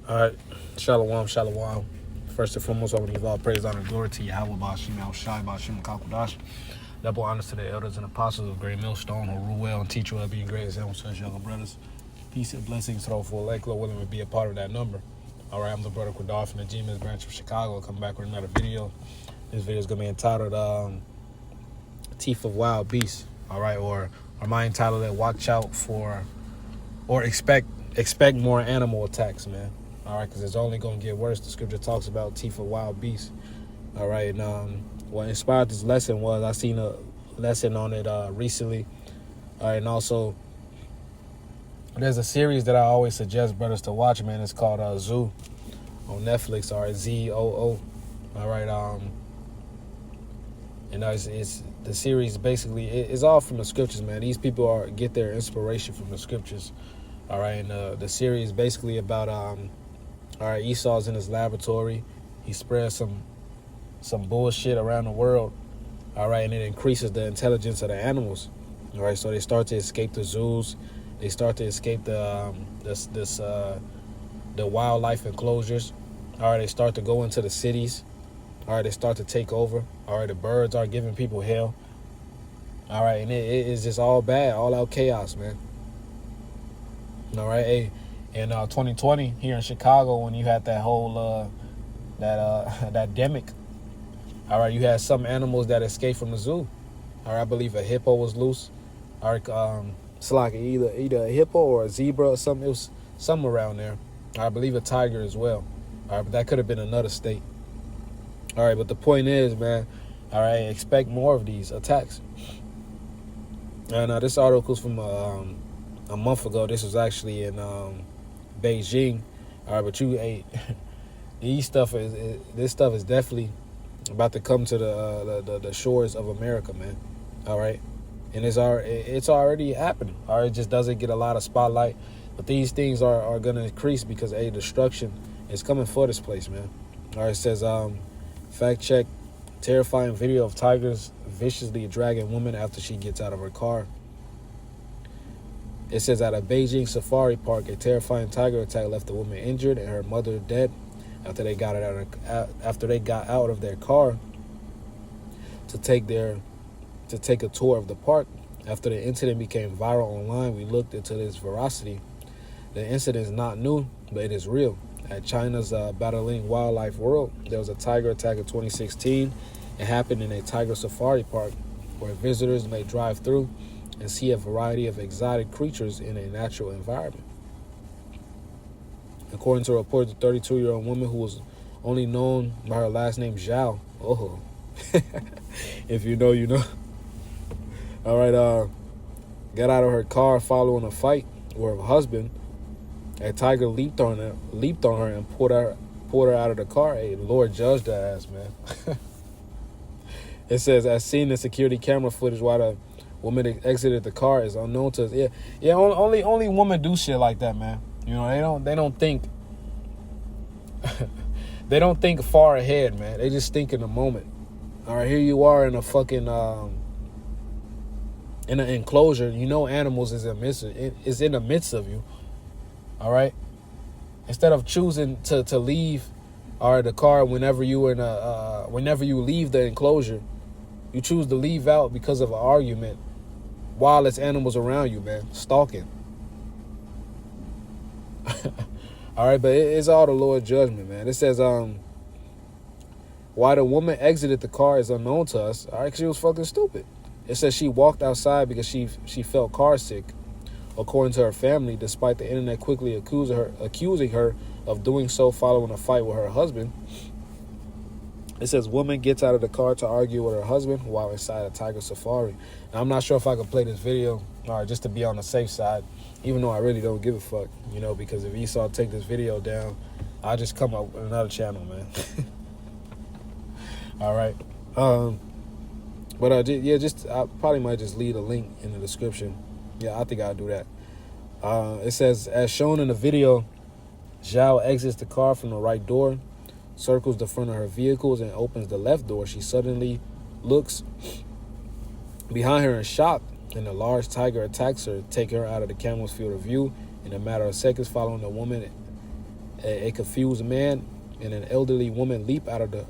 All right, shalom, shalom. First and foremost, I want to give all praise, honor, and glory to Yahweh, Bashim, Al Shai, Bashim, Kakudash. Double honors to the elders and apostles of Great Millstone who rule well and teach well, being great examples to us younger brothers. Peace and blessings to those full Lake, willing to be a part of that number. All right, I'm the brother Quadar from the G-Men's branch of Chicago. I'll come back with another video. This video is going to be entitled Teeth of Wild Beasts. All right, or my entitled it, Watch Out for, or expect more animal attacks, man. All right, because it's only going to get worse. The scripture talks about teeth of wild beasts. All right, and what inspired this lesson was I seen a lesson on it recently. All right, and also there's a series that I always suggest brothers to watch, man. It's called Zoo on Netflix. All right, ZOO. All right, it's the series basically it's all from the scriptures, man. These people get their inspiration from the scriptures. All right, and the series basically about all right, Esau's in his laboratory. He spreads some bullshit around the world. All right, and it increases the intelligence of the animals. All right, so they start to escape the zoos. They start to escape the wildlife enclosures. All right, they start to go into the cities. All right, they start to take over. All right, the birds are giving people hell. All right, and it is just all bad, all out chaos, man. All right, hey. In 2020, here in Chicago, when you had that whole that demic, all right, you had some animals that escaped from the zoo. All right, I believe a hippo was loose. All right, it's like either a hippo or a zebra or something. It was something around there. I believe a tiger as well. All right, but that could have been another state. All right, but the point is, man, all right, expect more of these attacks. And this article's from a month ago. This was actually in Beijing. All right, but this stuff is definitely about to come to the shores of America, man. All right, and it's already happening. All right, it just doesn't get a lot of spotlight, but these things are going to increase because destruction is coming for this place, man. All right, it says fact check: terrifying video of tigers viciously dragging woman after she gets out of her car. It says at a Beijing safari park, a terrifying tiger attack left a woman injured and her mother dead after they got out of their car to take a tour of the park. After the incident became viral online, we looked into its veracity. The incident is not new, but it is real. At China's Battling Wildlife World, there was a tiger attack in 2016. It happened in a tiger safari park where visitors may drive through and see a variety of exotic creatures in a natural environment. According to a report, the 32-year-old woman who was only known by her last name Zhao. Oh, if you know, you know. All right, got out of her car following a fight where her husband, a tiger, leaped on her and pulled her out of the car. Hey, Lord judge the ass, man. It says, as seen in security camera footage while the woman exited the car is unknown to us. Yeah. Only women do shit like that, man. You know, they don't think they don't think far ahead, man. They just think in the moment. All right, here you are in a fucking in an enclosure. You know, animals is in the midst of you. All right, instead of choosing to leave, all right, the car whenever you leave the enclosure, you choose to leave out because of an argument while it's animals around you, man, stalking. All right, but it's all the Lord's judgment, man. It says, why the woman exited the car is unknown to us. All right, 'cause she was fucking stupid. It says she walked outside because she felt car sick, according to her family, despite the internet quickly accusing her of doing so following a fight with her husband. It says woman gets out of the car to argue with her husband while inside a tiger safari. Now, I'm not sure if I can play this video, all right, just to be on the safe side, even though I really don't give a fuck, you know, because if Esau take this video down, I'll just come up with another channel, man. All right. But I probably might just leave a link in the description. Yeah, I think I'll do that. It says, as shown in the video, Zhao exits the car from the right door, circles the front of her vehicles, and opens the left door. She suddenly looks behind her in shock, and a large tiger attacks her, taking her out of the camel's field of view. In a matter of seconds following, the woman A confused man and an elderly woman leap out of the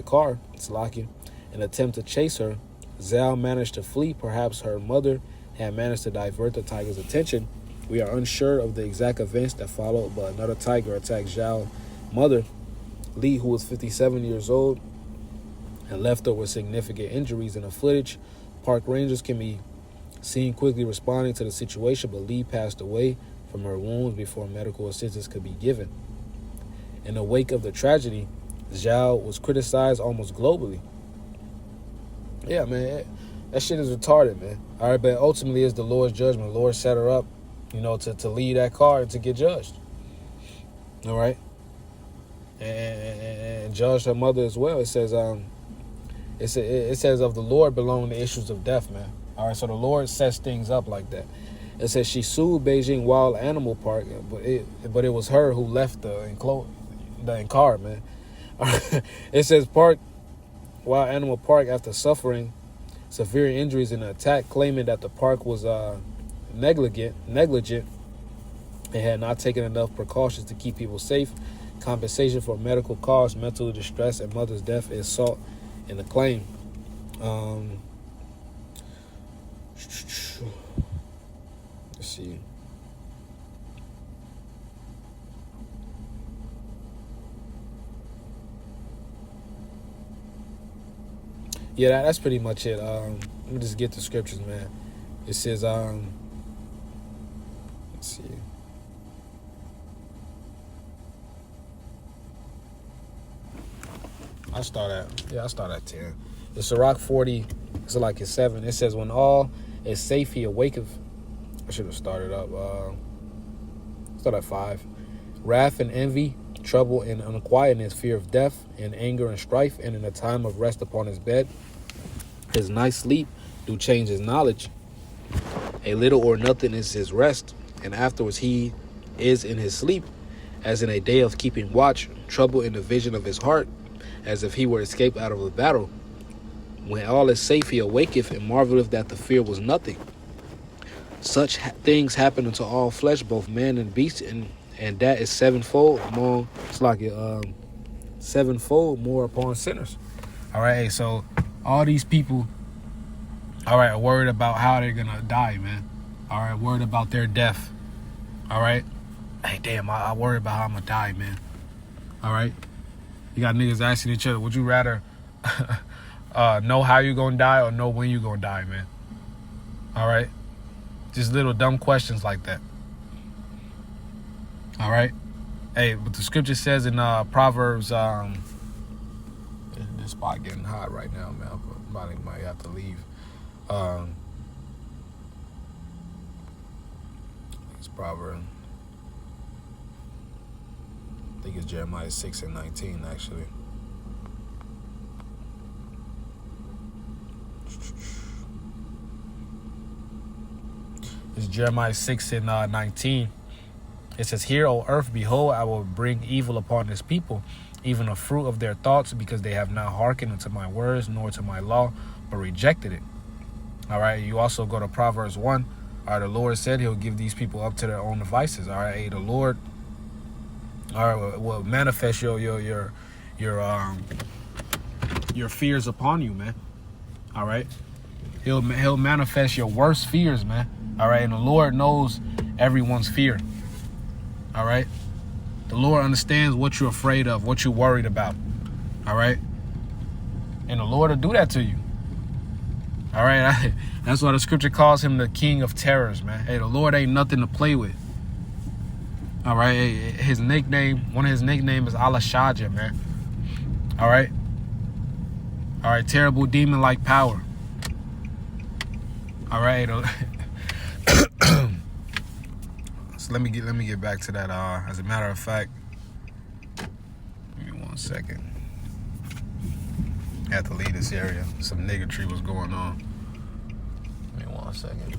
car, Salakia, and attempt to chase her. Zal managed to flee. Perhaps her mother had managed to divert the tiger's attention. We are unsure of the exact events that followed, but another tiger attacked Zal's mother, Lee, who was 57 years old, and left her with significant injuries. In the footage, park rangers can be seen quickly responding to the situation, but Lee passed away from her wounds before medical assistance could be given. In the wake of the tragedy, Zhao was criticized almost globally. Yeah, man, that shit is retarded, man. All right, but ultimately it's the Lord's judgment. The Lord set her up, to lead that car and to get judged. All right? And judge her mother as well. It says, it says of the Lord belong the issues of death, man. All right, so the Lord sets things up like that. It says she sued Beijing Wild Animal Park, but it was her who left the car, man. It says Wild Animal Park, after suffering severe injuries in the attack, claiming that the park was negligent and had not taken enough precautions to keep people safe. Compensation for medical costs, mental distress, and mother's death is sought in the claim. Let's see. Yeah, that's pretty much it. Let me just get the scriptures, man. It says, let's see. I start at 10. The Sirach 40, it's like it's 7. It says, when all is safe, he awaketh. I should have started up. Start at 5. Wrath and envy, trouble and unquietness, fear of death, and anger and strife, and in a time of rest upon his bed. His night sleep do change his knowledge. A little or nothing is his rest, and afterwards he is in his sleep, as in a day of keeping watch, trouble in the vision of his heart, as if he were escaped out of a battle. When all is safe, he awaketh, and marveleth that the fear was nothing. Such things happen unto all flesh, both man and beast, and that is sevenfold more. It's like sevenfold more upon sinners. All right, so all these people, all right, are worried about how they're gonna die, man. All right, worried about their death. All right, hey, damn, I worry about how I'm gonna die, man. All right, you got niggas asking each other, would you rather know how you're gonna die or know when you're gonna die, man? All right, just little dumb questions like that. All right, hey, but the scripture says in Proverbs, this spot getting hot right now, man. I might have to leave. It's Proverbs. I think it's Jeremiah 6:19, actually. It's Jeremiah 6:19. It says, "Hear, O earth, behold, I will bring evil upon this people, even the fruit of their thoughts, because they have not hearkened unto my words, nor to my law, but rejected it." All right, you also go to Proverbs 1. All right, the Lord said he'll give these people up to their own devices. All right, the Lord, all right, will manifest your fears upon you, man. All right, he'll manifest your worst fears, man. All right, and the Lord knows everyone's fear. All right, the Lord understands what you're afraid of, what you're worried about. All right, and the Lord will do that to you. All right, that's why the scripture calls him the King of Terrors, man. Hey, the Lord ain't nothing to play with. All right, his nickname, one of his nicknames is Allah Shaja, man. All right, terrible demon-like power. All right, so let me get back to that. As a matter of fact, give me 1 second. I had to leave this area. Some niggatry was going on. Give me 1 second.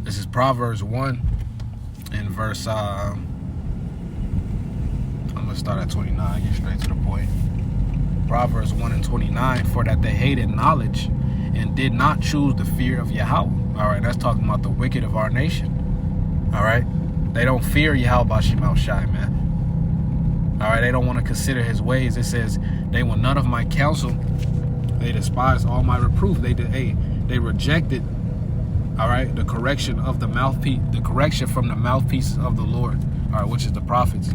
This is Proverbs 1 in verse, I'm going to start at 29, get straight to the point. Proverbs 1:29, for that they hated knowledge and did not choose the fear of Yahweh. All right, that's talking about the wicked of our nation. All right, they don't fear Yahweh Bashim El Shai, man. All right, they don't want to consider his ways. It says they want none of my counsel. They despise all my reproof. They rejected, all right, the correction of the mouthpiece, the correction from the mouthpieces of the Lord, all right, which is the prophets.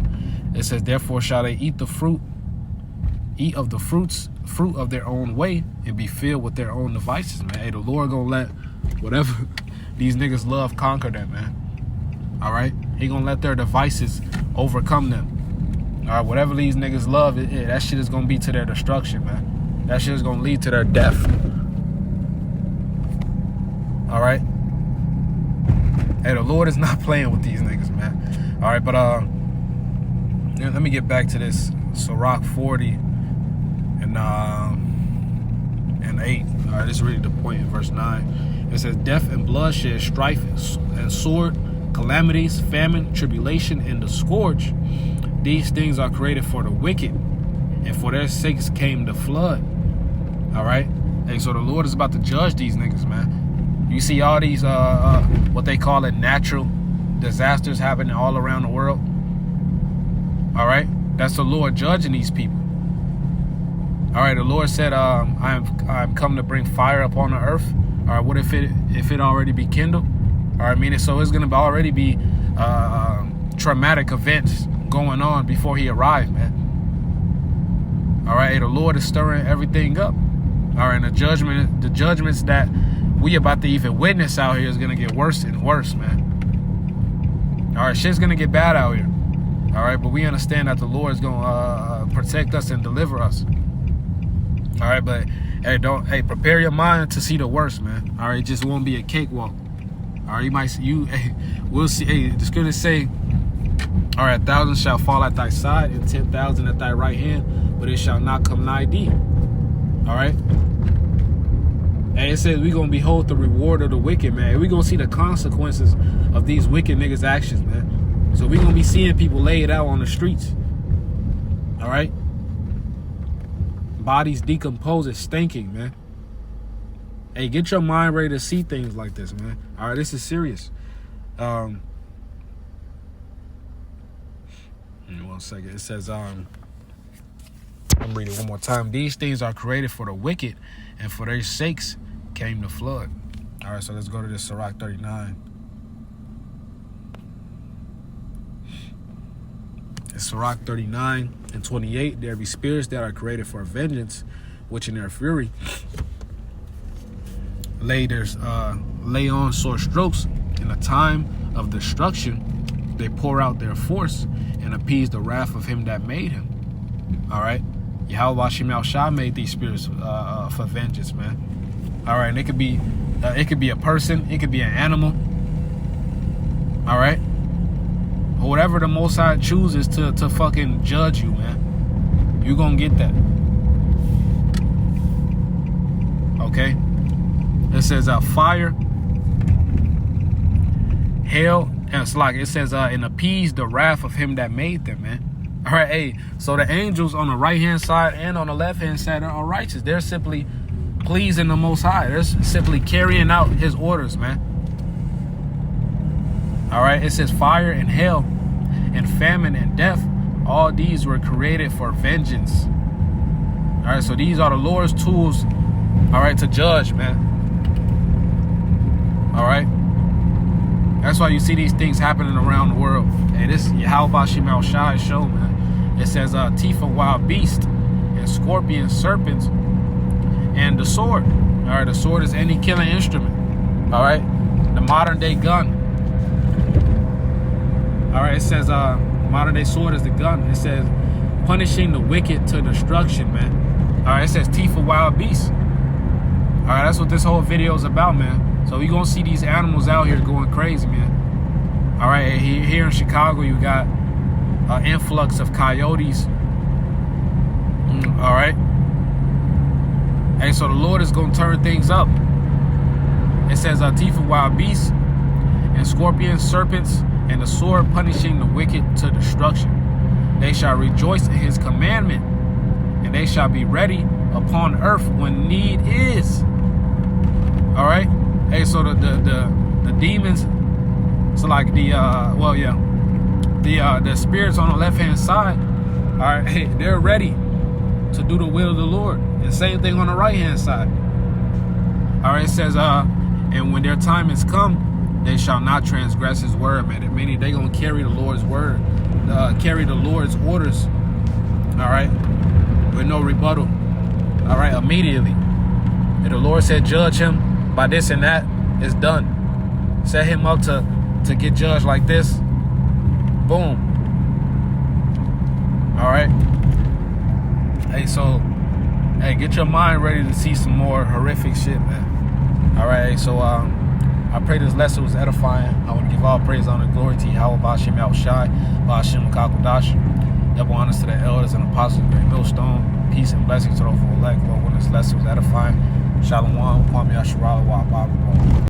It says, therefore shall they eat of the fruit of their own way and be filled with their own devices, man. Hey, the Lord gonna let whatever these niggas love conquer them, man. All right, he gonna let their devices overcome them. All right, whatever these niggas love, that shit is gonna be to their destruction, man. That shit is gonna lead to their death. All right. Hey, the Lord is not playing with these niggas, man. All right, but let me get back to this Sirach 40 and 8. All right, this is really the point in verse 9. It says, death and bloodshed, strife and sword, calamities, famine, tribulation, and the scourge. These things are created for the wicked, and for their sakes came the flood. All right. Hey, so the Lord is about to judge these niggas, man. You see all these what they call it natural disasters happening all around the world. All right, that's the Lord judging these people. All right, the Lord said, I'm come to bring fire upon the earth. All right, what if it already be kindled? All right, meaning so it's gonna already be traumatic events going on before he arrived, man. All right, the Lord is stirring everything up. All right, and the judgments that we about to even witness out here is gonna get worse and worse, man. All right, shit's gonna get bad out here. All right, but we understand that the Lord is gonna protect us and deliver us. All right, but hey, prepare your mind to see the worst, man. All right, it just won't be a cakewalk. All right, we'll see. Hey, the scriptures say, all right, 1,000 shall fall at thy side and 10,000 at thy right hand, but it shall not come nigh thee. All right. And it says we're going to behold the reward of the wicked, man. We're going to see the consequences of these wicked niggas' actions, man. So we're going to be seeing people laid out on the streets. All right. Bodies decomposing, stinking, man. Hey, get your mind ready to see things like this, man. All right, this is serious. 1 second. It says, I'm reading one more time. These things are created for the wicked, and for their sakes came the flood. All right, so let's go to this Sirach 39. It's Sirach 39 and 28. There be spirits that are created for vengeance, which in their fury lay on sore strokes. In a time of destruction, they pour out their force and appease the wrath of him that made him. All right. Yahweh Bashim El Shai made these spirits for vengeance, man. All right, and it could be a person, it could be an animal. All right, or whatever the Most High chooses to fucking judge you, man. You gonna get that. Okay. It says fire, hail, and it's like it says and appease the wrath of him that made them, man. All right, hey, so the angels on the right-hand side and on the left-hand side are righteous. They're simply pleasing the Most High. They're simply carrying out his orders, man. All right, it says fire and hail and famine and death. All these were created for vengeance. All right, so these are the Lord's tools, all right, to judge, man. All right. That's why you see these things happening around the world. And this Yahweh Bashim El Shai show, man. It says teeth of wild beast and scorpions, serpents, and the sword. All right, the sword is any killing instrument. All right, the modern day gun. All right, it says modern day sword is the gun. It says punishing the wicked to destruction, man. All right, it says teeth of wild beasts. All right, that's what this whole video is about, man. So you're going to see these animals out here going crazy, man. All right, here in Chicago, you got an influx of coyotes. All right. Hey, so the Lord is going to turn things up. It says teeth of wild beasts and scorpions, serpents, and the sword punishing the wicked to destruction. They shall rejoice in his commandment and and they shall be ready upon earth when need is. All right. Hey, so the demons, so like the spirits on the left hand side, all right, hey, they're ready to do the will of the Lord. And same thing on the right hand side. All right, it says, and when their time is come, they shall not transgress his word, man. Meaning they gonna carry the Lord's word, carry the Lord's orders. All right, with no rebuttal. All right, immediately. If the Lord said judge him by this and that, it's done. Set him up to get judged like this. Boom. All right. Hey, so, hey, get your mind ready to see some more horrific shit, man. All right. So, I pray this lesson was edifying. I want to give all praise, honor, and glory to Yahweh Ba'ashem Yahushai, Ba'ashem Kakodash. Double honors to the elders and apostles of Great Millstone. Peace and blessings to those who elect. Lord, when this lesson was edifying. Shalom. Kwame Asherah.